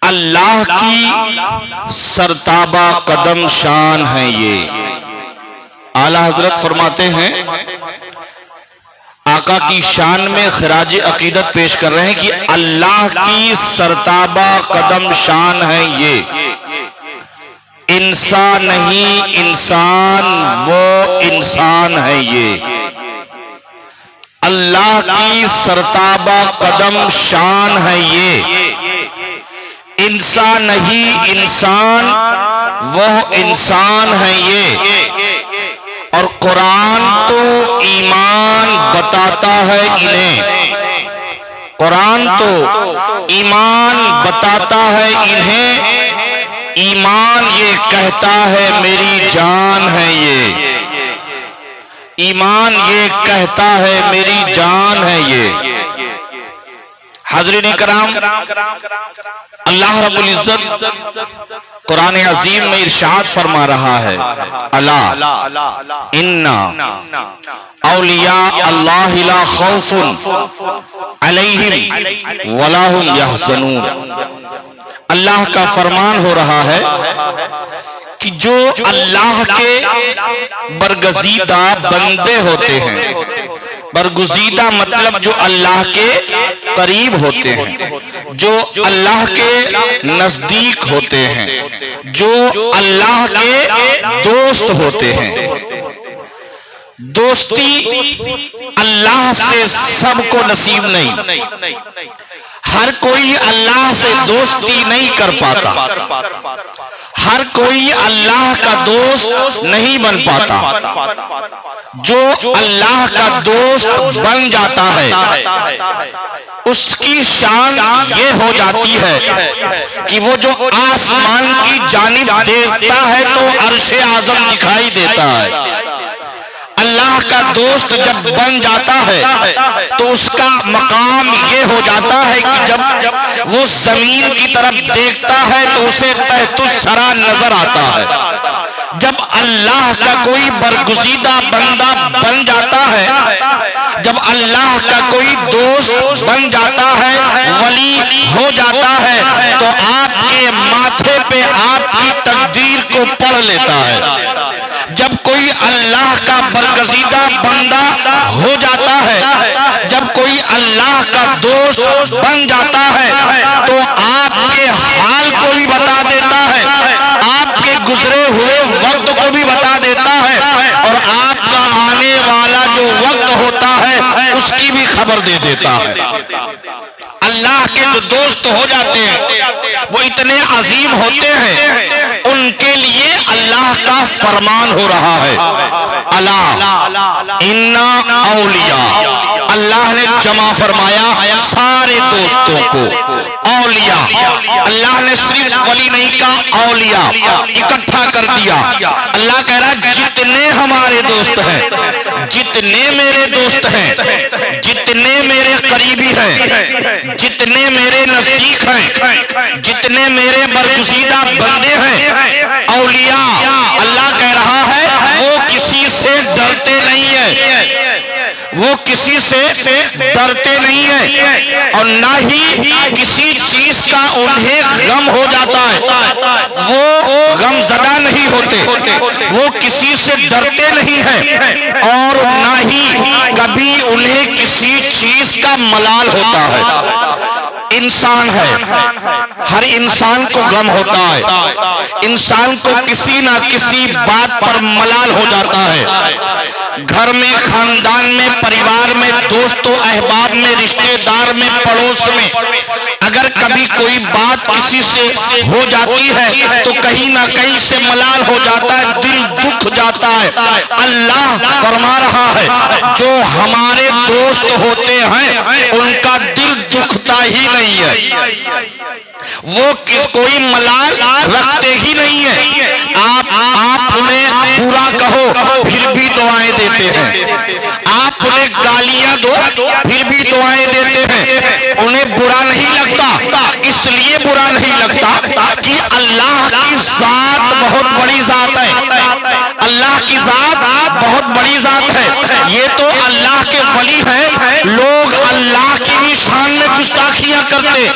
اللہ کی سرتابہ قدم شان ہے یہ۔ اعلیٰ حضرت فرماتے ہیں آقا کی شان میں خراج عقیدت پیش کر رہے ہیں کہ اللہ کی سرتابہ قدم شان ہے یہ، انسان نہیں انسان وہ انسان ہے یہ، اللہ کی سرتابہ قدم شان ہے یہ، انسان نہیں انسان وہ انسان ہے یہ، اور قرآن تو ایمان بتاتا ہے انہیں، قرآن تو ایمان بتاتا ہے انہیں، ایمان یہ کہتا ہے میری جان ہے یہ، ایمان یہ کہتا ہے میری جان ہے یہ۔ حاضرین کرام، اللہ رب العزت قرآن عظیم میں ارشاد فرما رہا ہے، الا ان اولیاء اللہ لا خوف علیہم ولا هم یحزنون۔ اللہ کا فرمان ہو رہا ہے کہ جو اللہ کے برگزیدہ بندے ہوتے ہیں، برگزیدہ مطلب جو اللہ کے قریب ہوتے ہیں، جو اللہ کے نزدیک ہوتے ہیں، جو اللہ کے دوست ہوتے ہیں۔ دوستی اللہ سے سب کو نصیب نہیں، ہر کوئی اللہ سے دوستی نہیں کر پاتا، ہر کوئی اللہ کا دوست نہیں بن پاتا۔ جو اللہ کا دوست بن جاتا ہے اس کی شان یہ ہو جاتی ہے کہ وہ جو آسمان کی جانب دیکھتا ہے تو عرش اعظم دکھائی دیتا ہے۔ اللہ کا دوست جب بن جاتا ہے تو اس کا مقام یہ ہو جاتا ہے کہ جب وہ زمین کی طرف دیکھتا ہے تو اسے تحت الثری نظر آتا ہے۔ جب اللہ کا کوئی برگزیدہ بندہ بن جاتا ہے، جب اللہ کا کوئی دوست بن جاتا ہے، ولی ہو جاتا ہے، تو آپ کے ماتھے پہ آپ کی تقدیر کو پڑھ لیتا ہے۔ جب کوئی اللہ کا برگزیدہ بندہ ہو جاتا ہے، جب کوئی اللہ کا دوست بن جاتا ہے، تو آپ کے حال کو بھی بتا دیتا ہے، آپ کے گزرے ہوئے وقت کو بھی بتا دیتا ہے، اور آپ کا آنے والا جو وقت ہوتا ہے اس کی بھی خبر دے دیتا ہے۔ اللہ کے جو دوست ہو جاتے ہیں وہ اتنے عظیم ہوتے ہیں، ان کے لیے اللہ کا فرمان ہو رہا ہے، الا ان اولیاء۔ اللہ نے جمع فرمایا سارے دوستوں کو، اولیاء۔ اللہ نے صرف ولی نہیں کہا، اولیاء اکٹھا کر دیا۔ اللہ کہہ رہا ہے جتنے ہمارے دوست ہیں، جتنے میرے دوست ہیں، جتنے میرے قریبی ہیں، جتنے میرے نزدیک ہیں، جتنے میرے برگزیدہ بندے ہیں، اولیاء، اللہ کہہ رہا ہے وہ کسی سے ڈرتے نہیں ہیں، وہ کسی سے ڈرتے نہیں ہیں، اور نہ ہی کسی چیز کا انہیں غم ہو جاتا ہے، وہ غم زدہ نہیں ہوتے، وہ کسی سے ڈرتے نہیں ہیں، اور نہ ہی کبھی انہیں کسی چیز کا ملال ہوتا ہے۔ انسان ہے، ہر انسان کو غم ہوتا ہے، انسان کو کسی نہ کسی بات پر ملال ہو جاتا ہے۔ گھر میں، خاندان میں، پریوار میں، دوستوں احباب میں، رشتہ دار میں، پڑوس میں اگر کبھی کوئی بات کسی سے ہو جاتی ہے تو کہیں نہ کہیں سے ملال ہو جاتا ہے، دل دکھ جاتا ہے۔ اللہ فرما رہا ہے جو ہمارے دوست ہوتے ہیں ان کا دل دکھتا ہی نہیں ہے، وہ کوئی ملال رکھتے ہی نہیں ہے۔ آپ انہیں برا کہو پھر بھی دعائیں دیتے ہیں، آپ انہیں گالیاں دو پھر بھی دعائیں دیتے ہیں، انہیں برا نہیں لگتا۔ اس لیے برا نہیں لگتا کہ اللہ کی ذات بہت بڑی ذات ہے، اللہ کی ذات بہت بڑی ذات ہے۔ یہ تو اللہ کے ولی ہیں، لوگ اللہ کی بھی شان میں گستاخیاں کرتے،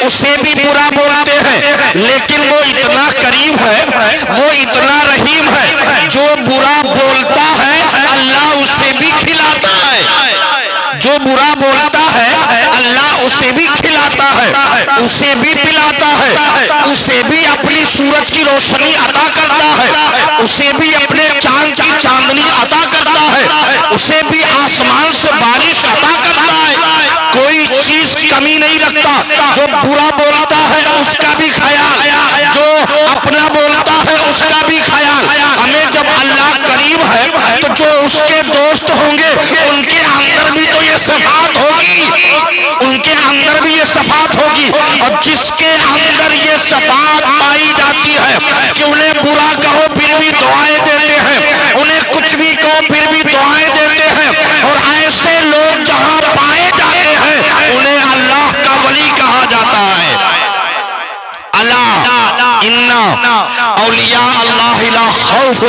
اسے بھی برا بولتے ہیں، لیکن وہ اتنا کریم ہے، وہ اتنا رحیم ہے، جو برا بولتا ہے اللہ اسے بھی کھلاتا ہے، جو برا بولتا ہے اللہ اسے بھی کھلاتا ہے، اسے بھی پلاتا ہے، اسے بھی اپنی سورج کی روشنی عطا کرتا ہے، اسے بھی اپنے چاند کی چاندنی عطا کرتا ہے، اسے بھی آسمان سے بارش عطا کرتا ہے، کوئی چیز کمی نہیں رکھتا۔ جو برا بولتا ہے اس کا بھی خیال، جو اپنا بولتا ہے اس کا بھی خیال۔ ہمیں جب اللہ قریب ہے تو جو اس کے دوست ہوں گے ان کے اندر بھی تو یہ صفات ہوگی، ان کے اندر بھی یہ صفات ہوگی، اور جس کے اندر یہ صفات پائی جاتی ہے کہ انہیں برا کہو پھر بھی دعائیں دیتے ہیں، انہیں کچھ بھی کہو پھر بھی دعائیں دیتے ہیں، اور ایسے لوگ جہاں پائے جاتے ہیں انہیں اللہ کا ولی کہا جاتا ہے۔ اللہ انا اولیاء اللہ لا خوف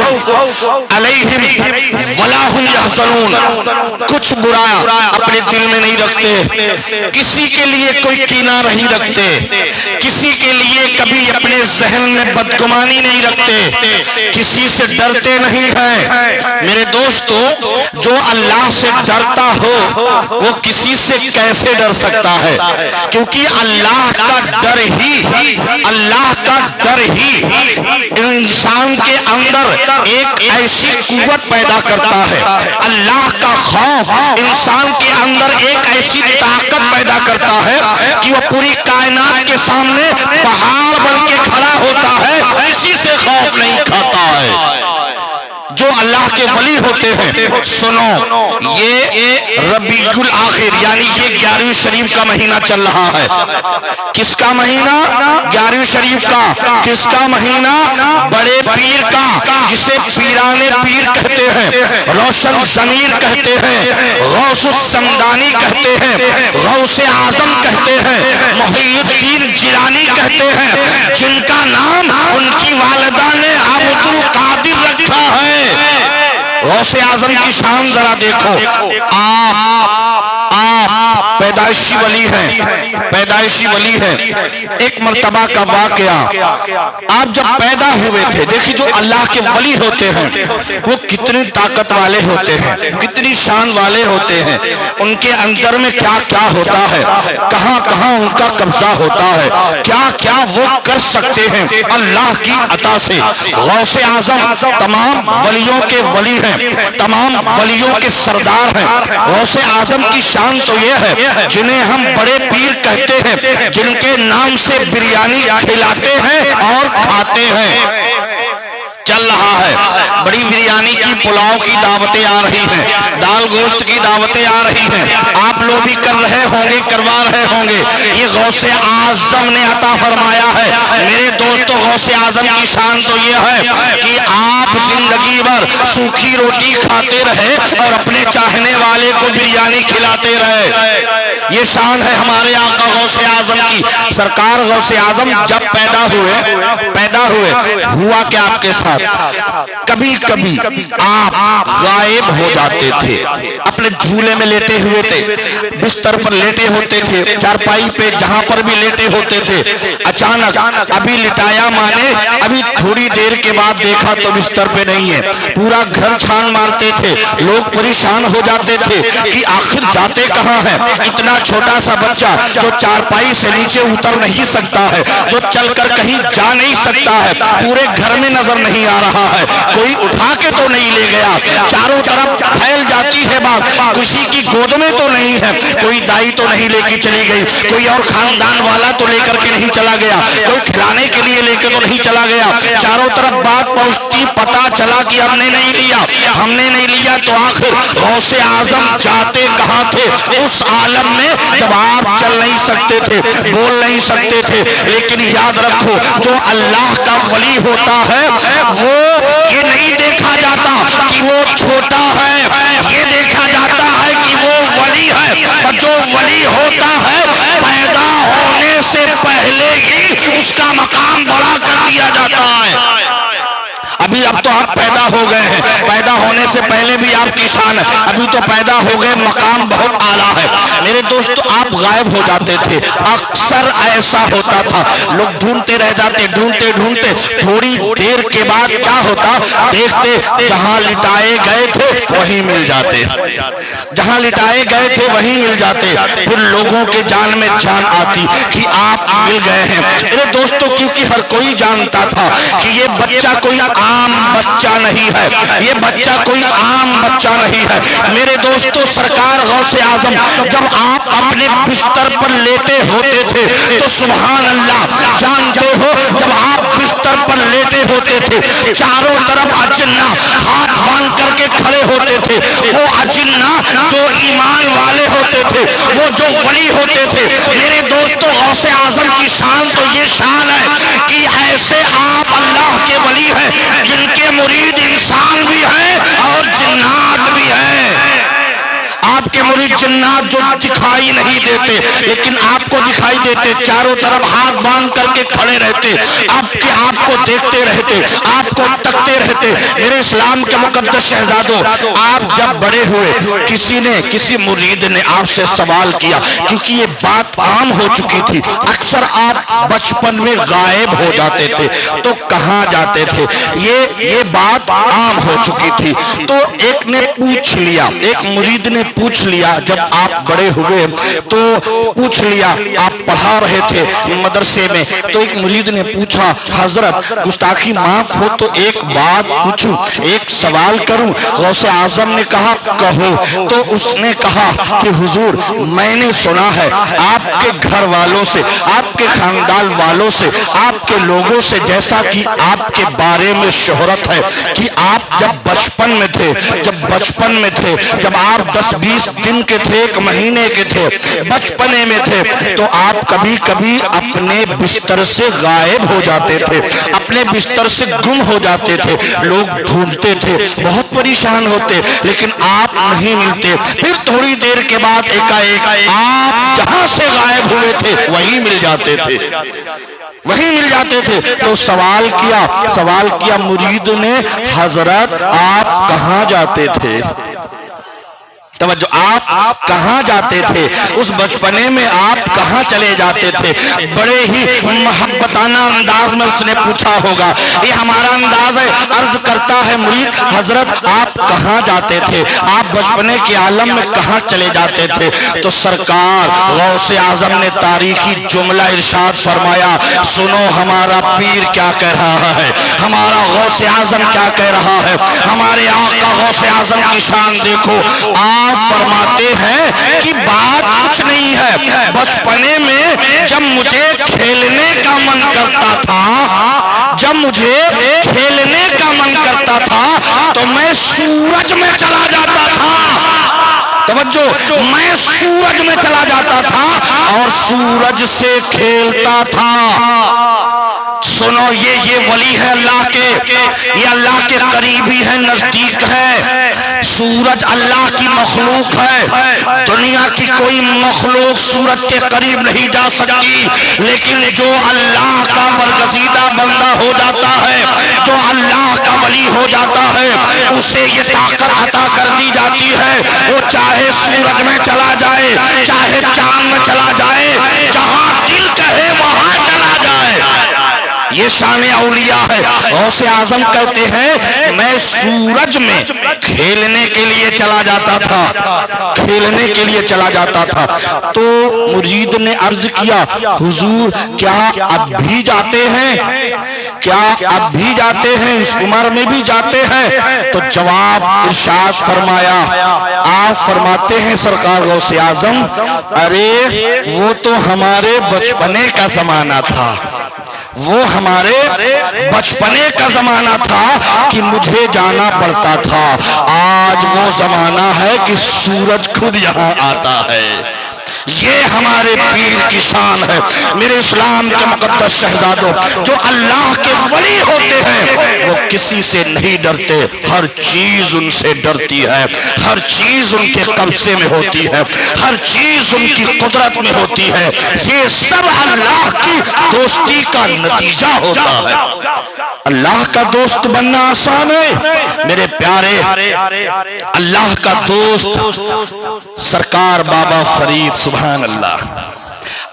علیہم ولا هم یحزنون، کچھ برا اپنے دل میں نہیں رکھتے، کسی کے لیے کوئی کینہ نہیں رکھتے، کسی کے لیے کبھی اپنے ذہن میں بدگمانی نہیں رکھتے، کسی سے ڈرتے نہیں ہیں۔ میرے دوستو، جو اللہ سے ڈرتا ہو وہ کسی سے کیسے ڈر سکتا ہے؟ کیونکہ اللہ کا ڈر ہی انسان کے اندر ایک ایسی قوت پیدا کرتا ہے، اللہ کا خوف انسان کے اندر ایک ایسی طاقت پیدا کرتا ہے کہ وہ پوری کائنات کے سامنے پہاڑ بن کے کھڑا ہوتا ہے، کسی سے خوف نہیں کھاتا ہے۔ جو اللہ کے ولی ہوتے ہیں، سنو، یہ ربیع الاخر یعنی یہ 11ویں شریف کا مہینہ چل رہا ہے۔ کس کا مہینہ؟ 11ویں شریف کا۔ کس کا مہینہ؟ بڑے پیر کا، جسے پیران پیر کہتے ہیں، روشن ضمیر کہتے ہیں، غوث السمدانی کہتے ہیں، غوث اعظم کہتے ہیں، محی الدین جیلانی کہتے ہیں، جن کا نام ان کی والدہ نے عبد القادر رکھا ہے۔ غوث اعظم کی شان ذرا دیکھو، آپ پیدائشی ولی ہیں، پیدائشی ولی ہیں۔ ایک مرتبہ کا واقعہ، آپ جب پیدا ہوئے تھے، دیکھیں جو اللہ کے ولی ہوتے ہیں وہ کتنی طاقت والے ہوتے ہیں، کتنی شان والے ہوتے ہیں، ان کے اندر میں کیا کیا ہوتا ہے، کہاں کہاں ان کا قبضہ ہوتا ہے، کیا کیا وہ کر سکتے ہیں اللہ کی عطا سے۔ غوث اعظم تمام ولیوں کے ولی ہیں، تمام ولیوں کے سردار ہیں۔ غوث اعظم کی شان تو یہ ہے جنہیں ہم بڑے پیر کہتے ہیں، جن کے نام سے بریانی کھلاتے ہیں اور کھاتے ہیں۔ چل رہا ہے بڑی بریانی کی، پلاؤ کی دعوتیں آ رہی ہیں، دال گوشت کی دعوتیں آ رہی ہیں، آپ لوگ بھی کر رہے ہوں گے، کروا رہے ہوں گے۔ یہ غوث اعظم نے عطا فرمایا ہے۔ میرے دوستو، غوث اعظم کی شان تو یہ ہے کہ آپ زندگی بھر سوکھی روٹی کھاتے رہے اور اپنے چاہنے والے کو بریانی کھلاتے رہے۔ یہ شان ہے ہمارے آقا غوث اعظم کی۔ سرکار غوث اعظم جب پیدا ہوئے ہوا کہ آپ کے ساتھ کبھی کبھی آپ غائب ہو جاتے تھے، اپنے جھولے میں لیٹے ہوئے تھے، بستر پر لیٹے ہوتے تھے، چارپائی پہ جہاں پر بھی لیٹے ہوتے تھے، اچانک ابھی لٹایا مانے ابھی تھوڑی دیر کے بعد دیکھا تو بستر پہ نہیں ہے، پورا گھر چھان مارتے تھے، لوگ پریشان ہو جاتے تھے کہ آخر جاتے کہاں ہیں؟ اتنا چھوٹا سا بچہ جو چارپائی سے نیچے اتر نہیں سکتا ہے، جو چل کر کہیں جا نہیں سکتا ہے، پورے گھر میں نظر نہیں آ رہا ہے، کوئی اٹھا کے تو نہیں لے گیا، چاروں طرف پھیل جاتی ہے بات، کسی کی گود میں تو نہیں ہے، کوئی دائی تو نہیں لے کے چلی گئی، کوئی اور خاندان والا تو لے کر کے نہیں چلا گیا، کوئی کھلانے کے لیے لے کے تو نہیں چلا گیا، چاروں طرف بات پہنچتی، پتا چلا کہ ہم نے نہیں لیا تو آخر غوث اعظم جاتے کہاں تھے؟ اس عالم میں جب آپ چل نہیں سکتے تھے، بول نہیں سکتے تھے۔ لیکن یاد رکھو، جو اللہ کا ولی ہوتا ہے وہ یہ نہیں دیکھا جاتا کہ وہ چھوٹا ہے، یہ دیکھا جاتا ہے کہ وہ ولی ہے، اور جو ولی ہوتا ہے پیدا ہونے سے پہلے ہی اس کا مقام بڑا کر دیا جاتا ہے۔ اب تو آپ پیدا ہو گئے ہیں، پیدا ہونے سے پہلے پہلے بھی آپ کی شان ہے، ابھی تو پیدا ہو گئے، مقام بہت اعلیٰ ہے۔ میرے دوستو آپ غائب ہو جاتے تھے، اکثر ایسا ہوتا تھا، لوگ ڈھونڈتے رہ جاتے، ڈھونڈتے ڈھونڈتے تھوڑی دیر کے بعد کیا ہوتا، دیکھتے جہاں لٹائے گئے تھے وہیں مل جاتے، جہاں لٹائے گئے تھے وہیں مل جاتے۔ پھر لوگوں کے جان میں جان آتی کہ آپ مل گئے ہیں۔ میرے دوستو کیونکہ ہر کوئی جانتا تھا کہ یہ بچہ کوئی عام بچہ نہیں ہے، یہ بچہ کوئی عام بچہ نہیں ہے۔ میرے دوستو سرکار غوث اعظم جب آپ اپنے بستر پر لیٹے ہوتے تھے تو سبحان اللہ جانتے ہو، جب آپ بستر پر لیٹے ہوتے تھے چاروں طرف اجنہ ہاتھ باندھ کر کے کھڑے ہوتے تھے، وہ اجنہ جو ایمان والے ہوتے تھے، وہ جو ولی ہوتے تھے۔ میرے دوستو غوث اعظم کی شان تو یہ شان ہے کہ ایسے آپ اللہ کے ولی ہیں جن کے مرید انسان بھی ہیں اور جنات بھی ہیں۔ آپ کے مرید جنات جو دکھائی نہیں دیتے لیکن آپ کو دکھائی دیتے، چاروں طرف ہاتھ باندھ کر کے کھڑے رہتے، آپ کو دیکھتے رہتے، آپ کو تکتے رہتے۔ میرے اسلام کے مقدس شہزادوں، آپ جب بڑے ہوئے کسی مرید نے آپ سے سوال کیا، کیونکہ یہ بات عام ہو چکی تھی، اکثر آپ بچپن میں غائب ہو جاتے تھے تو کہاں جاتے تھے، یہ بات عام ہو چکی تھی۔ تو ایک نے پوچھ لیا، ایک مرید نے پوچھ لیا، جب آپ بڑے ہوئے تو پوچھ لیا، آپ پڑھا رہے تھے مدرسے میں، تو ایک مرید نے پوچھا حضرت گستاخی معاف ہو تو ایک بات پوچھوں، ایک سوال کروں؟ غوث اعظم نے کہا کہو۔ تو اس نے کہا کہ حضور میں نے سنا ہے آپ کے گھر والوں سے، آپ کے خاندان والوں سے، آپ کے لوگوں سے، جیسا کہ آپ کے بارے میں شہرت ہے کہ آپ جب بچپن میں تھے، جب آپ 10-20 دن کے تھے، 1 مہینے کے تھے، بچپنے میں تھے، تو آپ کبھی کبھی اپنے بستر سے غائب ہو جاتے تھے، اپنے بستر سے گم ہو جاتے تھے، لوگ ڈھونڈتے تھے، بہت پریشان ہوتے، لیکن آپ نہیں ملتے۔ پھر تھوڑی دیر کے بعد ایک آپ جہاں سے غائب ہوئے تھے وہیں مل جاتے تھے، تو سوال کیا مرید نے، حضرت آپ کہاں جاتے تھے؟ توجہ، آپ کہاں جاتے تھے؟ اس بچپنے میں آپ کہاں چلے جاتے تھے؟ بڑے ہی محبتانہ انداز میں اس نے پوچھا ہوگا، یہ ہمارا انداز ہے، عرض کرتا ہے مرید حضرت آپ کہاں جاتے تھے؟ آپ بچپنے کے عالم میں کہاں چلے جاتے تھے؟ تو سرکار غوث اعظم نے تاریخی جملہ ارشاد فرمایا، سنو ہمارا پیر کیا کہہ رہا ہے، ہمارا غوث اعظم کیا کہہ رہا ہے، ہمارے آقا غوث اعظم کی شان دیکھو۔ آپ فرماتے ہیں کہ بات کچھ نہیں ہے، بچپنے میں جب مجھے کھیلنے کا من کرتا تھا تو میں سورج میں چلا جاتا تھا، توجہ، میں سورج میں چلا جاتا تھا اور سورج سے کھیلتا تھا۔ سنو یہ ولی ہے اللہ کے، یہ اللہ کے قریبی ہے، نزدیک ہے۔ سورج اللہ کی مخلوق ہے، دنیا کی کوئی مخلوق سورج کے قریب نہیں جا سکتی، لیکن جو اللہ کا برگزیدہ بندہ ہو جاتا ہے، جو اللہ کا ولی ہو جاتا ہے، اسے یہ طاقت عطا کر دی جاتی ہے، وہ چاہے سورج میں چلا جائے، چاہے چاند میں چلا جائے، جہاں دل کہے وہاں چلا جائے۔ یہ شان اولیاء ہے۔ غوث اعظم کہتے ہیں میں سورج میں کھیلنے کے لیے چلا جاتا تھا، تو مرید نے عرض کیا حضور کیا اب بھی جاتے ہیں، اس عمر میں بھی جاتے ہیں؟ تو جواب ارشاد فرمایا، آپ فرماتے ہیں سرکار غوث اعظم، ارے وہ تو ہمارے بچپنے کا زمانہ تھا، وہ ہمارے بچپنے کا زمانہ تھا کہ مجھے جانا پڑتا تھا، آج وہ زمانہ ہے کہ سورج خود یہاں آتا ہے۔ یہ ہمارے پیر کی شان ہے۔ میرے اسلام کے مقدس شہزادوں، جو اللہ کے ولی ہوتے ہیں وہ کسی سے نہیں ڈرتے، ہر چیز ان سے ڈرتی ہے، ہر چیز ان کے قبضے میں ہوتی ہے، ہر چیز ان کی قدرت میں ہوتی ہے۔ یہ سب اللہ کی دوستی کا نتیجہ ہوتا ہے۔ اللہ کا دوست بننا آسان ہے میرے پیارے؟ اللہ کا دوست سرکار بابا فرید، سبحان اللہ۔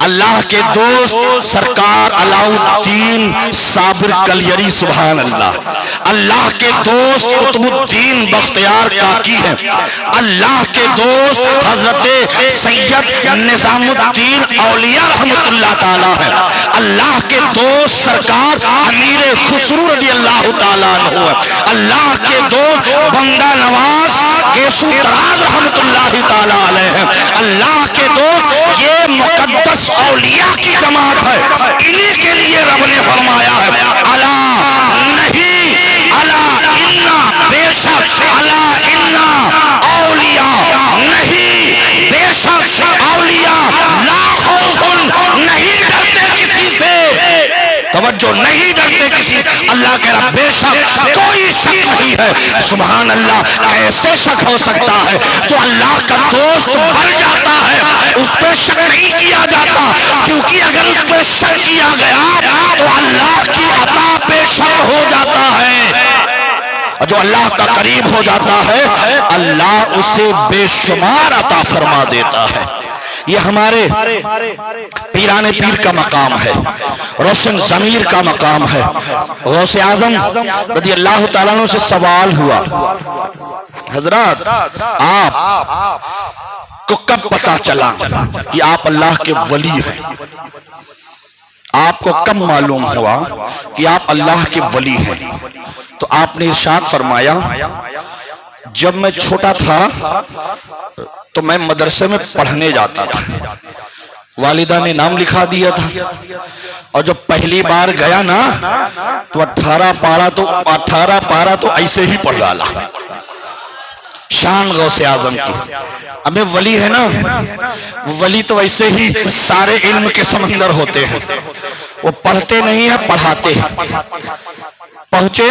اللہ کے دوست سرکار علاؤ الدین صابر کلیری، سبحان اللہ۔ اللہ کے دوست قطب الدین بختیار کاکی ہے۔ اللہ کے دوست حضرت سید نظام الدین اولیاء رحمت اللہ تعالی ہے۔ اللہ کے دوست سرکار امیر خسرو رضی اللہ تعالیٰ عنہ ہے۔ اللہ کے دوست بندہ نواز گیسو تراز رحمت اللہ تعالیٰ علیہ ہے۔ اللہ کے دوست یہ مقدس اولیاء کی جماعت ہے، انہی کے لیے رب نے فرمایا ہے الا نہیں، الا انا، بے شک، الا انا اولیاء نہیں، بے شک اولیاء لا خوف، نہیں ڈرتے کسی سے، توجہ، نہیں ڈرتے کسی۔ اللہ کہہ رہا بے شک کوئی شک نہیں ہے۔ سبحان اللہ، ایسے شک ہو سکتا ہے جو اللہ کا دوست بن جاتا ہے اس پہ شک نہیں کیا جاتا، کیونکہ اگر اس پہ شک کیا گیا تو اللہ کی عطا پہ شک ہو جاتا ہے، اور جو اللہ کا قریب ہو جاتا ہے اللہ اسے بے شمار عطا فرما دیتا ہے۔ یہ ہمارے پیران پیر کا مقام ہے، روشن ضمیر کا مقام ہے۔ غوث اعظم رضی اللہ تعالیٰ عنہ سے سوال ہوا، حضرات آپ کو کب پتا چلا کہ آپ اللہ کے ولی ہیں؟ آپ کو کب معلوم ہوا کہ آپ اللہ کے ولی ہیں؟ تو آپ نے ارشاد فرمایا جب میں چھوٹا تھا تو میں مدرسے میں پڑھنے جاتا تھا، والدہ نے نام لکھا دیا تھا، اور جب پہلی بار گیا نا تو 18 پارہ تو ایسے ہی پڑھ ڈالا۔ شان غوث اعظم کی۔ ہمیں ولی ہے نا، ولی تو ایسے ہی سارے علم کے سمندر ہوتے ہیں، وہ پڑھتے نہیں ہیں، پڑھاتے ہیں۔ پہنچے،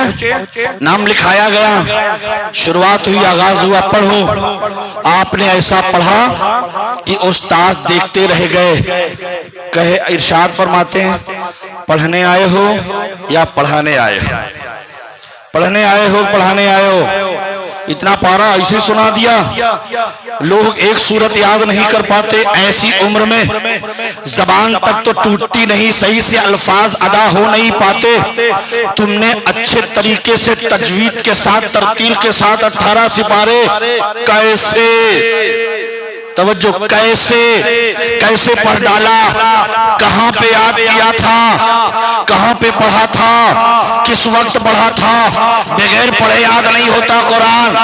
نام لکھایا گیا، شروعات ہوئی، آغاز ہوا، پڑھو۔ آپ نے ایسا پڑھا کہ استاد دیکھتے رہ گئے، کہے، ارشاد فرماتے ہیں پڑھنے آئے ہو یا پڑھانے آئے ہو؟ پڑھنے آئے ہو، پڑھانے آئے ہو؟ اتنا پارا ایسے سنا دیا۔ لوگ ایک سورت یاد نہیں کر پاتے، ایسی عمر میں زبان تک تو ٹوٹتی نہیں، صحیح سے الفاظ ادا ہو نہیں پاتے۔ تم نے اچھے طریقے سے تجوید کے ساتھ، ترتیل کے ساتھ 18 سپارے کیسے، توجہ، کیسے پڑھ ڈالا؟ کہاں پہ یاد کیا تھا؟ کہاں پہ پڑھا تھا؟ کس وقت پڑھا تھا؟ بغیر پڑھے یاد نہیں ہوتا قرآن،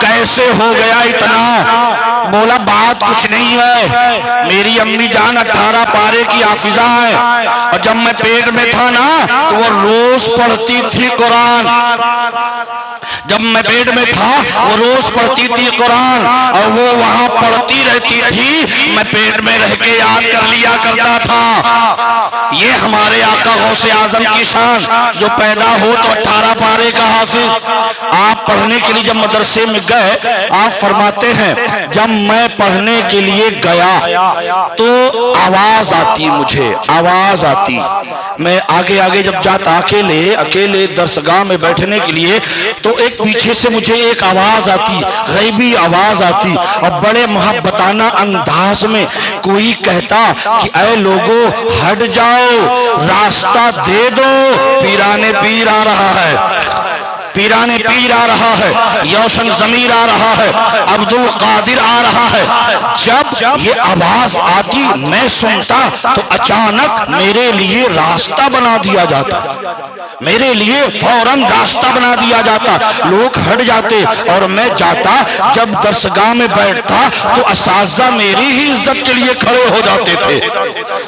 کیسے ہو گیا اتنا؟ بولا بات کچھ نہیں ہے، میری امی جان 18 پارے کی حافظہ ہے، اور جب میں پیٹ میں تھا نا تو وہ روز پڑھتی تھی قرآن۔ جب میں پیٹ میں تھا وہ روز پڑھتی تھی قرآن، اور وہ وہاں پڑھتی رہتی تھی، میں پیٹ میں رہ کے یاد کر لیا کرتا تھا۔ یہ ہمارے آقا غوث اعظم کی شان، جو پیدا ہو تو 18 پارے کا حافظ۔ آپ پڑھنے کے لیے جب مدرسے میں گئے، آپ فرماتے ہیں جب میں پڑھنے کے لیے گیا تو آواز آتی، مجھے آواز آتی، میں آگے جب جاتا اکیلے درسگاہ میں بیٹھنے کے لیے، تو ایک پیچھے سے مجھے ایک آواز آتی، غیبی آواز آتی، اور بڑے محبتانہ انداز میں کوئی کہتا کہ اے لوگو ہٹ جاؤ، راستہ دے دو، پیران پیر آ رہا ہے، پیران پیر آ رہا ہے، یوشن ضمیر آ رہا ہے، عبد القادر آ رہا ہے۔ جب یہ آواز آتی میں سنتا تو اچانک میرے لیے راستہ بنا دیا جاتا، میرے لیے فوراً راستہ بنا دیا جاتا، لوگ ہٹ جاتے اور میں جاتا۔ جب درسگاہ میں بیٹھتا تو اساتذہ میری ہی عزت کے لیے کھڑے ہو جاتے تھے،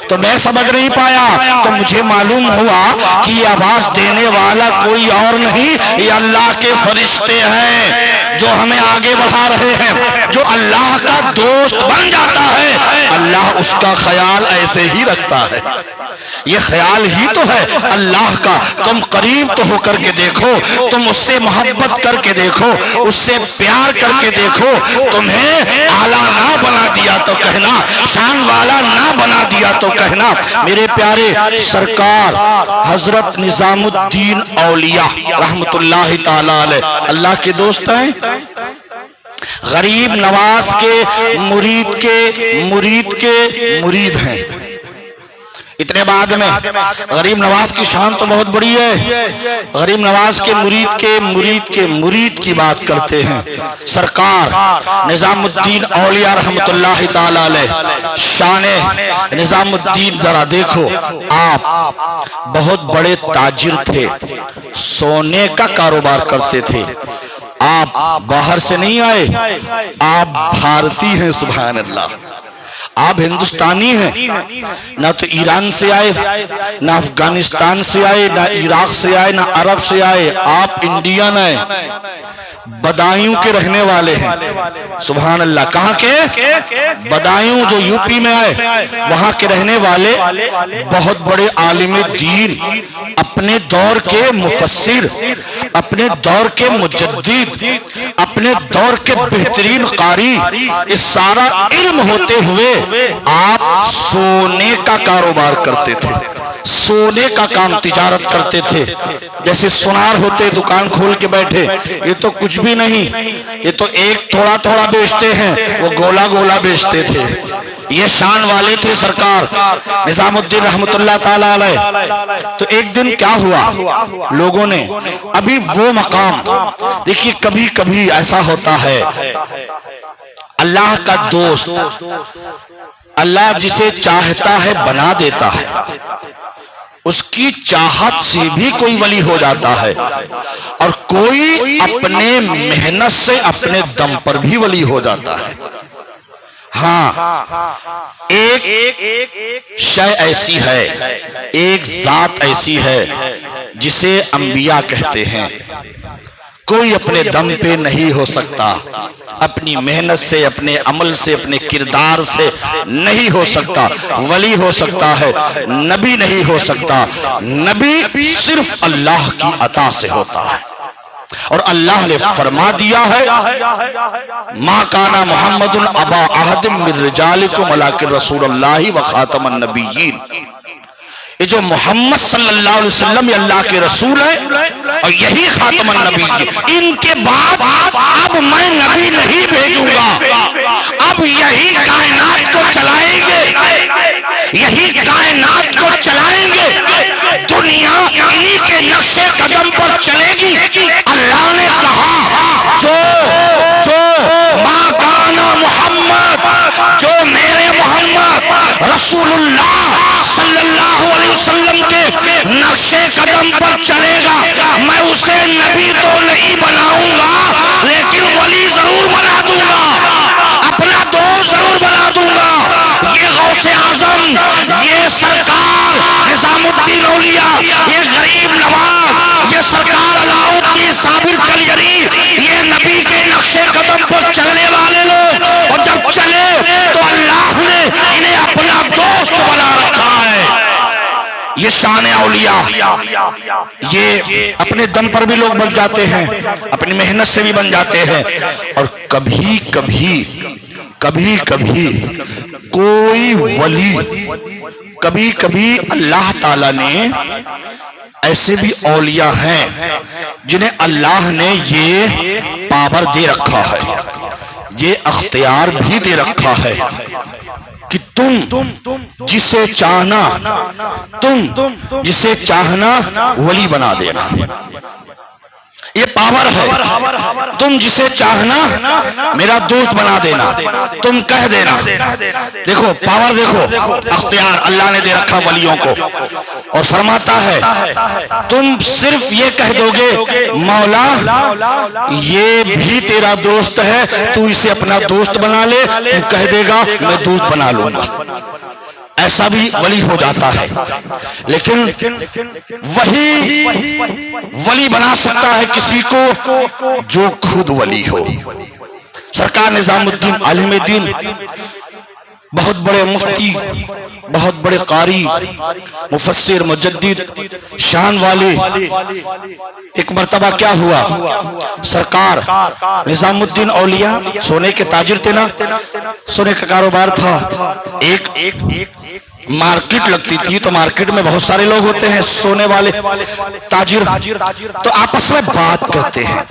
تو میں سمجھ نہیں پایا، تو مجھے معلوم ہوا کہ یہ آواز دینے والا کوئی اور نہیں، یہ اللہ کے فرشتے ہیں جو ہمیں آگے بڑھا رہے ہیں. جو اللہ کا دوست بن جاتا ہے اللہ اس کا خیال ایسے ہی رکھتا ہے. یہ خیال ہی تو ہے اللہ کا. تم قریب تو ہو کر کے دیکھو, تم اس سے محبت کر کے دیکھو, اس سے پیار کر کے دیکھو. تمہیں اعلیٰ نہ بنا دیا تو کہنا, شان والا نہ بنا دیا تو کہنا. میرے پیارے سرکار حضرت نظام الدین اولیاء رحمت اللہ تعالی علیہ اللہ کے دوست ہیں. غریب نواز کے مرید ہیں. اتنے بعد میں غریب نواز کی شان تو بہت بڑی ہے. غریب نواز کے مرید کی بات کرتے ہیں. سرکار نظام الدین اولیاء رحمت اللہ تعالی علیہ شان نظام الدین ذرا دیکھو. آپ بہت بڑے تاجر تھے, سونے کا کاروبار کرتے تھے. آپ باہر سے نہیں آئے, آپ بھارتی ہیں. سبحان اللہ. آپ ہندوستانی ہیں, نہ تو ایران سے آئے, نہ افغانستان سے آئے, نہ عراق سے آئے, نہ عرب سے آئے. آپ انڈین ہیں, بدایوں کے رہنے والے ہیں. سبحان اللہ. کہاں کے بدایوں, جو یو پی میں آئے, وہاں کے رہنے والے, بہت بڑے عالم دین, اپنے دور کے مفسر, اپنے دور کے مجدد, اپنے دور کے بہترین قاری. اس سارا علم ہوتے ہوئے آپ سونے کا کاروبار کرتے تھے, سونے کا کام تجارت کرتے تھے. جیسے سونار ہوتے, دکان کھول کے بیٹھے. یہ تو کچھ بھی نہیں, یہ تو ایک تھوڑا تھوڑا بیچتے ہیں, وہ گولا گولا بیچتے تھے. یہ شان والے تھے سرکار نظام الدین رحمت اللہ تعالی علیہ. تو ایک دن کیا ہوا, لوگوں نے ابھی وہ مقام دیکھیے, کبھی کبھی ایسا ہوتا ہے اللہ کا دوست, اللہ جسے چاہتا ہے بنا دیتا ہے. اس کی چاہت سے بھی کوئی ولی ہو جاتا ہے, اور کوئی اپنے محنت سے اپنے دم پر بھی ولی ہو جاتا ہے. ہاں, ایک شے ایسی ہے, ایک ذات ایسی ہے جسے انبیاء کہتے ہیں. کوئی اپنے دم پہ نہیں ہو سکتا, اپنی محنت سے, اپنے عمل سے, اپنے کردار سے نہیں ہو سکتا. ولی ہو سکتا ہے, نبی نہیں ہو سکتا. نبی صرف اللہ کی عطا سے ہوتا ہے, اور اللہ نے فرما دیا ہے ما کانا محمد ابا احد من رجالکم ولکن رسول اللہ وخاتم النبیین. یہ جو محمد صلی اللہ علیہ وسلم یہ اللہ کے رسول ہے اور یہی خاتم النبی. ان کے بعد اب میں نبی نہیں بھیجوں گا, اب یہی کائنات کو چلائیں گے, یہی کائنات کو چلائیں گے. دنیا انہی کے نقش قدم پر چلے گی. اللہ نے کہا جو ما کانا محمد, جو میرے محمد رسول اللہ صلی اللہ علیہ وسلم کے نقش قدم پر چلے گا, میں اسے نبی تو نہیں بناؤں گا, لیکن ولی ضرور بنا دوں گا, اپنا دوست ضرور بنا دوں گا. یہ غوث اعظم, یہ سرکار نظام الدین اولیاء, یہ غریب نواز, یہ سرکار علاء الدین صابر کلیری, یہ نبی کے نقش قدم پر چلنے والے لوگ, اور جب چلے تو اللہ نے انہیں اپنا دوست بنا رکھا ہے. یہ شان اولیاء, یہ اپنے دم پر بھی لوگ بن جاتے ہیں, اپنی محنت سے بھی بن جاتے ہیں. اور کبھی کبھی کوئی ولی, کبھی کبھی اللہ تعالیٰ نے ایسے بھی اولیاء ہیں جنہیں اللہ نے یہ پاور دے رکھا ہے, یہ اختیار بھی دے رکھا ہے کہ تم جسے چاہنا ولی بنا دینا. یہ پاور ہے, تم جسے چاہنا میرا دوست بنا دینا, تم کہہ دینا. دیکھو پاور, دیکھو اختیار اللہ نے دے رکھا ولیوں کو, اور فرماتا ہے تم صرف یہ کہہ دو گے مولا یہ بھی تیرا دوست ہے, تو اسے اپنا دوست بنا لے, تو کہہ دے گا میں دوست بنا لوں گا. ایسا بھی ولی ہو جاتا ہے، لیکن وہی ولی بنا سکتا ہے کسی کو جو خود ولی ہو۔ سرکار نظام الدین عالم دین، بہت بڑے مفتی، بہت بڑے قاری، مفسر، مجدد، شان والے، ایک مرتبہ کیا ہوا، سرکار نظام الدین اولیاء سونے کے تاجر تھے نا، سونے کا کاروبار تھا، ایک مارکیٹ لگتی تھی تو مارکیٹ میں بہت سارے لوگ ہوتے ہیں سونے والے تاجر، تو آپس میں بات کرتے ہیں،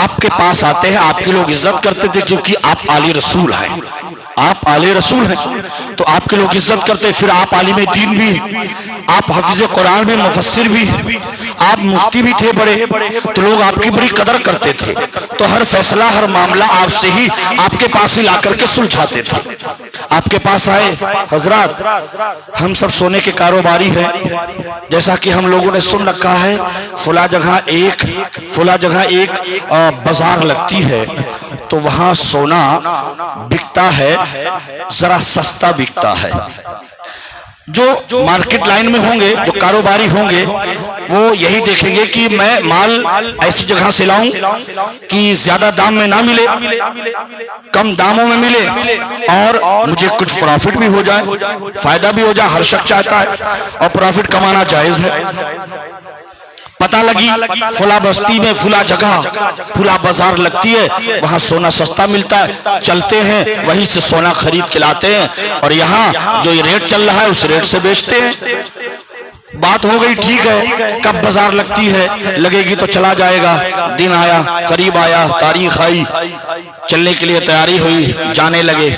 آپ کے پاس آتے ہیں، آپ کے لوگ عزت کرتے تھے کیونکہ آپ عالی رسول ہیں، آپ عالی رسول ہیں تو آپ کے لوگ عزت کرتے، پھر آپ عالم دین بھی، آپ حافظ قرآن میں، مفسر بھی، آپ مفتی بھی تھے بڑے، تو لوگ آپ کی بڑی قدر کرتے تھے، تو ہر فیصلہ، ہر معاملہ آپ سے ہی، آپ کے پاس ہی لا کر کے سلجھاتے تھے۔ آپ کے پاس آئے، حضرات ہم سب سونے کے کاروباری ہیں، جیسا کہ ہم لوگوں نے سن رکھا ہے فلاں جگہ ایک بازار لگتی ہے تو وہاں سونا بکتا ہے، ذرا سستا بکتا ہے۔ جو مارکیٹ لائن میں ہوں گے، جو کاروباری ہوں گے، وہ یہی دیکھیں گے کہ میں مال ایسی جگہ سے لاؤں کہ زیادہ دام میں نہ ملے، کم داموں میں ملے اور مجھے کچھ پرافٹ بھی ہو جائے، فائدہ بھی ہو جائے، ہر شخص چاہتا ہے اور پرافٹ کمانا جائز ہے۔ پتہ لگی فلاں بستی میں، فلاں جگہ، فلاں بازار لگتی ہے، وہاں سونا سستا ملتا ہے، چلتے ہیں وہیں سے سونا خرید کے لاتے ہیں اور یہاں جو یہ ریٹ چل رہا ہے اس ریٹ سے بیچتے ہیں۔ بات ہو گئی، ٹھیک ہے، کب بازار لگتی ہے، لگے گی تو چلا جائے گا، دن آیا، قریب آیا، تاریخ آئی، چلنے کے لیے تیاری ہوئی، جانے لگے۔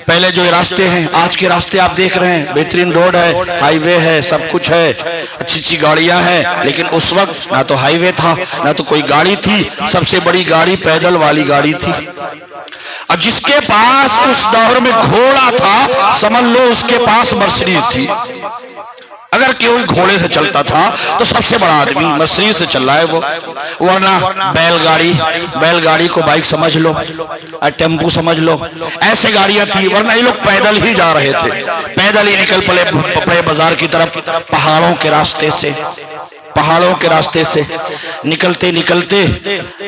پہلے جو راستے ہیں، آج کے راستے آپ دیکھ رہے ہیں، بہترین روڈ ہے، ہائی وے ہے، سب کچھ ہے، اچھی گاڑیاں ہیں، لیکن اس وقت نہ تو ہائی وے تھا، نہ تو کوئی گاڑی تھی، سب سے بڑی گاڑی پیدل والی گاڑی تھی، اور جس کے پاس اس دور میں گھوڑا تھا سمجھ لو اس کے پاس مرسیڈیز تھی۔ اگر کوئی گھوڑے سے چلتا تھا تو سب سے بڑا آدمی مرسیڈیز سے چل رہا ہے وہ، ورنہ بیل گاڑی کو بائک سمجھ لو، ٹیمپو سمجھ لو، ایسے گاڑیاں تھی، ورنہ یہ لوگ پیدل ہی جا رہے تھے، پیدل ہی نکل پڑے بازار کی طرف، پہاڑوں کے راستے سے نکلتے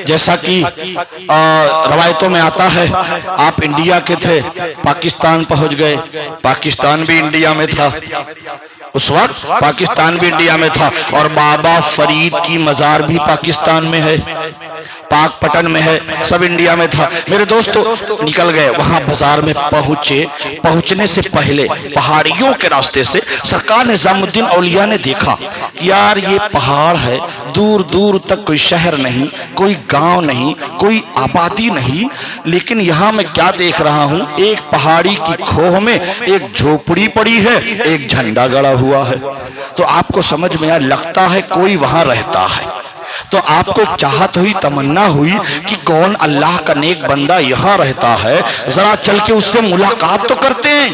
جیسا کہ روایتوں میں آتا ہے، آپ انڈیا کے تھے، پاکستان پہنچ گئے، پاکستان بھی انڈیا میں تھا، اس وقت پاکستان بھی انڈیا میں تھا، اور بابا فرید کی مزار بھی پاکستان میں ہے، پاک پٹن میں ہے، سب انڈیا میں تھا۔ میرے دوستو نکل گئے، وہاں بازار میں پہنچنے سے پہلے پہاڑیوں کے راستے سے سرکار نظام الدین اولیاء نے دیکھا کہ یار یہ پہاڑ ہے، دور دور تک کوئی شہر نہیں، کوئی گاؤں نہیں، کوئی آبادی نہیں، لیکن یہاں میں کیا دیکھ رہا ہوں، ایک پہاڑی کی کھوہ میں ایک جھوپڑی پڑی ہے، ایک جھنڈا گڑا ہوا ہے، تو آپ کو سمجھ میں آیا لگتا ہے کوئی وہاں رہتا ہے، تو آپ کو چاہت ہوئی، تمنا ہوئی کہ کون اللہ کا نیک بندہ یہاں رہتا ہے، ذرا چل کے اس سے ملاقات تو کرتے ہیں،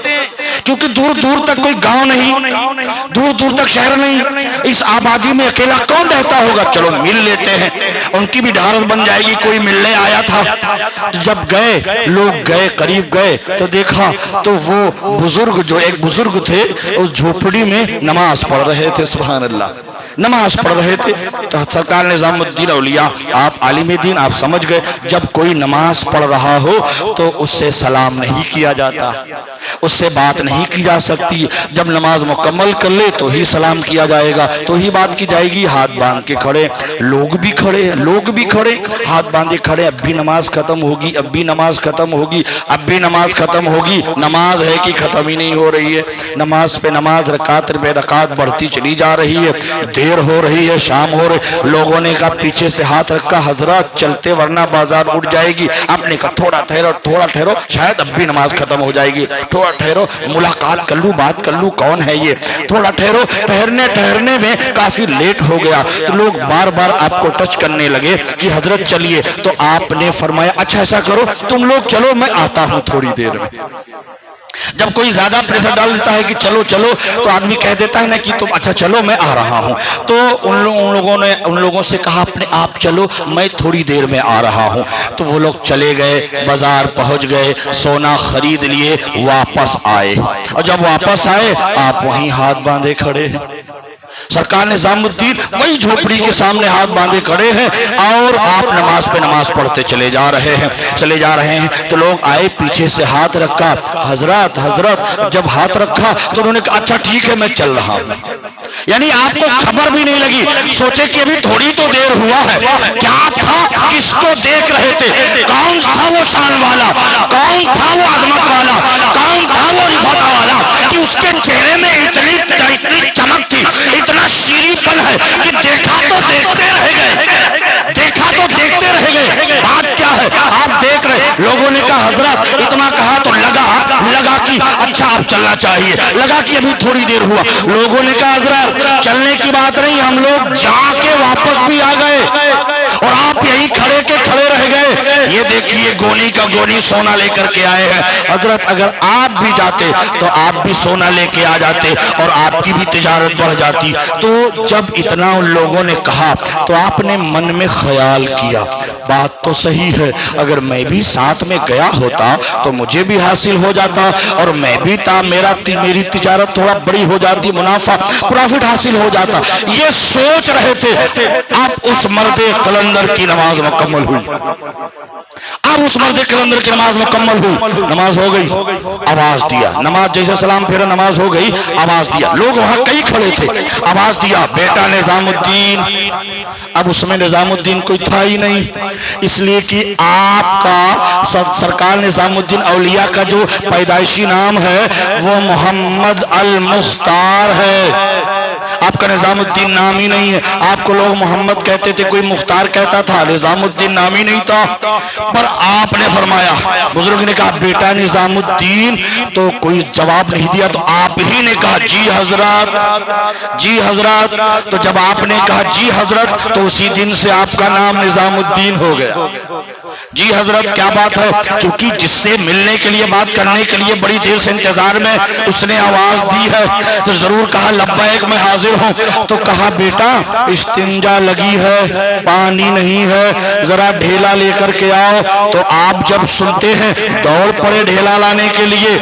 کیونکہ دور دور تک کوئی گاؤں نہیں، دور دور تک شہر نہیں، اس آبادی میں اکیلا کون رہتا ہوگا، چلو مل لیتے ہیں، ان کی بھی ڈھارس بن جائے گی، کوئی ملنے آیا تھا۔ جب لوگ گئے، قریب گئے تو دیکھا تو وہ بزرگ، جو ایک بزرگ تھے، اس جھوپڑی میں نماز پڑھ رہے تھے، سبحان اللہ، نماز پڑھ رہے تھے۔ تو سرکار نظام الدین اولیاء، آپ عالم دین، آپ سمجھ گئے جب کوئی نماز پڑھ رہا ہو تو اس سے سلام نہیں کیا جاتا، اس سے بات نہیں کی جا سکتی، جب نماز مکمل کر لے تو ہی سلام کیا جائے گا، تو ہی بات کی جائے گی۔ ہاتھ باندھ کے کھڑے، لوگ بھی کھڑے، ہاتھ باندھے کھڑے، اب بھی نماز ختم ہوگی، اب بھی نماز ختم ہوگی، اب بھی نماز ختم ہوگی، نماز ہے کہ ختم ہی نہیں ہو رہی ہے، نماز پہ نماز، رکعت پہ رکعت بڑھتی چلی جا رہی ہے، دیر ہو رہی ہے، شام ہو رہی، لوگوں نے کہا پیچھے سے ہاتھ رکھا، حضرات چلتے ورنہ بازار اٹھ جائے گی، آپ نے کہا تھوڑا ٹھہرو، شاید اب بھی نماز ختم ہو جائے گی، تھوڑا ٹھہرو، ملاقات کر لوں، بات کر لوں، کون ہے یہ، تھوڑا ٹھہرو۔ ٹھہرنے میں کافی لیٹ ہو گیا تو لوگ بار بار آپ کو ٹچ کرنے لگے کہ حضرت چلیے، تو آپ نے فرمایا اچھا ایسا کرو تم لوگ چلو، میں آتا ہوں تھوڑی دیر میں۔ جب کوئی زیادہ پریشر ڈال دیتا ہے کہ چلو چلو تو آدمی کہہ دیتا ہے نا کہ تم اچھا چلو میں آ رہا ہوں، تو ان لوگوں سے کہا اپنے آپ چلو میں تھوڑی دیر میں آ رہا ہوں، تو وہ لوگ چلے گئے، بازار پہنچ گئے، سونا خرید لیے، واپس آئے، اور جب واپس آئے آپ وہیں ہاتھ باندھے کھڑے ہیں۔ سرکار نظام الدین وہی جھوپڑی کے سامنے ہاتھ باندھے کھڑے ہیں اور آپ نماز پہ نماز پڑھتے چلے جا رہے ہیں تو لوگ آئے، پیچھے سے ہاتھ رکھا، حضرت جب ہاتھ رکھا تو انہوں نے کہا اچھا ٹھیک ہے میں چل رہا ہوں۔ یعنی آپ کو خبر بھی نہیں لگی، سوچے کہ ابھی تھوڑی تو دیر ہوا ہے، کیا تھا، کس کو دیکھ رہے تھے، کون تھا وہ شان والا، کون تھا وہ عظمت والا، کون تھا وہ رفعت والا کہ اس کے چہرے میں اتنی چمک تھی، اتنا شیریں پن ہے کہ دیکھا تو دیکھتے رہ گئے۔ بات کیا ہے آپ دیکھ رہے، لوگوں نے کہا حضرت اتنا کہا تو لگا کہ اچھا اب چلنا چاہیے، لگا کہ ابھی تھوڑی دیر ہوا۔ لوگوں نے کہا حضرت چلنے کی بات نہیں، ہم لوگ جا کے واپس بھی آ گئے اور آپ یہی کھڑے کے کھڑے رہ گئے۔ یہ دیکھیے گونی کا گونی سونا لے کر کے آئے ہیں۔ حضرت اگر آپ بھی جاتے تو آپ بھی سونا لے کے آ جاتے اور آپ کی بھی تجارت بڑھ جاتی۔ تو جب اتنا ان لوگوں نے کہا تو آپ نے من میں خیال کیا بات تو صحیح ہے، اگر میں بھی ساتھ میں گیا ہوتا تو مجھے بھی حاصل ہو جاتا اور میں بھی میری تجارت تھوڑا بڑی ہو جاتی، پروفٹ حاصل ہو جاتا۔ یہ سوچ رہے تھے، اب اس مرد قلندر کی نماز مکمل ہوئی، نماز ہو گئی، آواز دیا، نماز جیسے سلام پھیرا نماز ہو گئی، آواز دیا، لوگ وہاں کئی کھڑے تھے، آواز دیا بیٹا نظام الدین۔ اب اس میں نظام الدین کوئی تھا ہی نہیں، اس لیے کہ آپ کا سرکار نظام الدین اولیاء کا جو پیدائشی نام ہے وہ محمد المختار ہے، آپ کا نظام الدین نام ہی نہیں ہے۔ آپ کو لوگ محمد کہتے تھے، کوئی مختار کہتا تھا، نظام الدین نام ہی نہیں تھا۔ پر آپ نے فرمایا، بزرگ نے کہا بیٹا نظام الدین، تو کوئی جواب نہیں دیا، تو آپ ہی نے کہا جی حضرت، تو جب آپ نے کہا جی حضرت تو اسی دن سے آپ کا نام نظام الدین ہو گیا۔ جی حضرت کیا بات ہے، کیونکہ جس سے ملنے کے لیے بات کرنے کے لیے بڑی دیر سے انتظار میں اس نے آواز دی ہے تو ضرور کہا لبیک میں حاضر ہوں۔ تو کہا بیٹا استنجا لگی ہے، پانی نہیں ہے، ذرا ڈھیلا لے کر کے آؤ۔ تو آپ جب سنتے ہیں دوڑ پڑے ڈھیلا لانے کے لیے،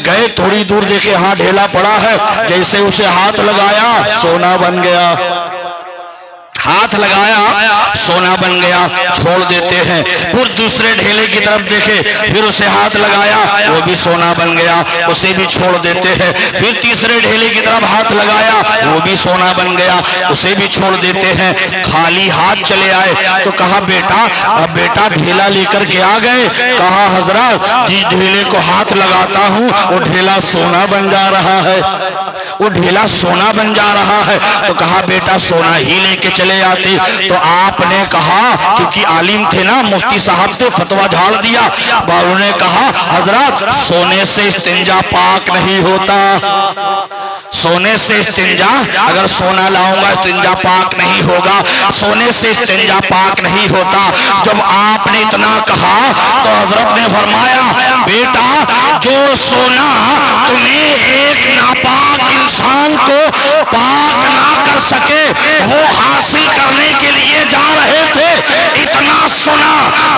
گئے تھوڑی دور دیکھے ہاں ڈھیلا پڑا ہے، جیسے اسے ہاتھ لگایا سونا بن گیا، ہاتھ لگایا سونا بن گیا، چھوڑ دیتے ہیں۔ پھر دوسرے ڈھیلے کی طرف دیکھے، پھر اسے ہاتھ لگایا، وہ بھی سونا بن گیا، اسے بھی چھوڑ دیتے ہیں۔ پھر تیسرے ڈھیلے کی طرف ہاتھ لگایا، وہ بھی سونا بن گیا، اسے بھی چھوڑ دیتے ہیں۔ خالی ہاتھ چلے آئے تو کہا بیٹا ڈھیلا لے کر کے آ گئے؟ کہا حضرت جس ڈھیلے کو ہاتھ لگاتا ہوں وہ ڈھیلا سونا بن جا رہا ہے، وہ ڈھیلا سونا بن جا رہا ہے۔ تو کہا بیٹا سونا ہی لے کے چلے آتے۔ تو آپ نے کہا، کیونکہ عالم تھے نا، مفتی صاحب تھے، فتویٰ جھاڑ دیا، انہوں نے کہا حضرت سونے سے استنجا پاک نہیں ہوتا، سونے سے استنجا، اگر سونا لاؤں گا استنجا پاک نہیں ہوگا، سونے سے استنجا پاک نہیں ہوتا۔ جب آپ نے اتنا کہا تو حضرت نے فرمایا بیٹا جو سونا تمہیں ایک ناپاک انسان کو پاک نہ کر سکے وہ حاصل کرنے کے لیے جا رہے تھے، اتنا سنا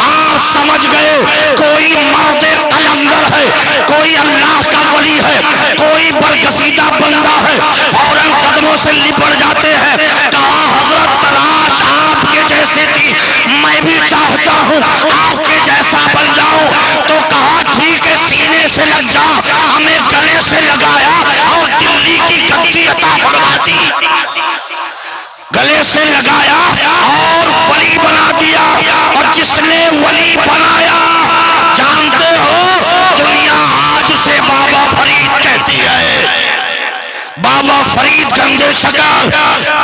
آپ سمجھ گئے کوئی مرد قلندر ہے، کوئی اللہ کا ولی ہے، کوئی برگزیدہ بندہ ہے، فوراً قدموں سے لپٹ جاتے ہیں۔ کہا حضرت تلاش آپ کے جیسے تھی، میں بھی چاہتا ہوں آپ کے جیسا بن جاؤں۔ تو کہا ٹھیک ہے سینے سے لگ جا، ہمیں گلے سے لگایا اور دلی کی گدی عطا فرما دی، گلے سے لگایا اور ولی بنا دیا۔ اور جس نے ولی بنایا جانتے ہو دنیا آج سے بابا فرید کہتی ہے، بابا فرید گنجے شکل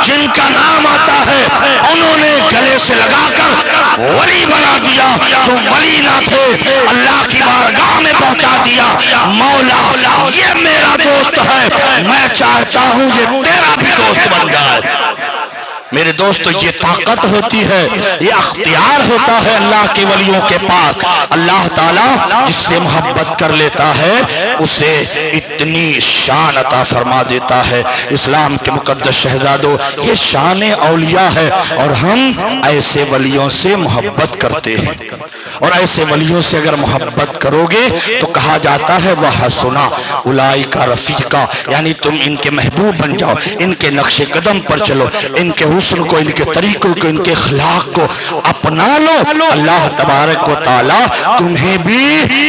جن کا نام آتا ہے انہوں نے گلے سے لگا کر ولی بنا دیا، جو ولی نہ تھے اللہ کی بارگاہ میں پہنچا دیا۔ مولا یہ میرا دوست ہے، میں چاہتا ہوں یہ تیرا بھی دوست بن جائے۔ میرے دوستو یہ طاقت ہوتی ہے، یہ اختیار ہوتا ہے اللہ کے ولیوں کے پاس۔ اللہ تعالیٰ جس سے محبت کر لیتا ہے اسے اتنی شان عطا فرما دیتا ہے۔ اسلام کے مقدس شہزادوں، یہ شان اولیاء ہے، اور ہم ایسے ولیوں سے محبت کرتے ہیں، اور ایسے ولیوں سے اگر محبت کرو گے تو کہا جاتا ہے وَحَسُنَا اُولَئِکَ رَفِیقًا، یعنی تم ان کے محبوب بن جاؤ، ان کے نقش قدم پر چلو، ان کے حسن کو، ان کے طریقوں کو، ان کے اخلاق کو اپنا لو۔ اللہ تبارک و تعالی تمہیں بھی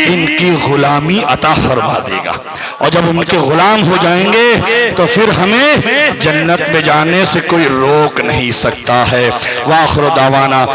ان کی غلامی عطا فرما دے گا، اور جب ان کے غلام ہو جائیں گے تو پھر ہمیں جنت میں جانے سے کوئی روک نہیں سکتا ہے۔ وآخر دعوانا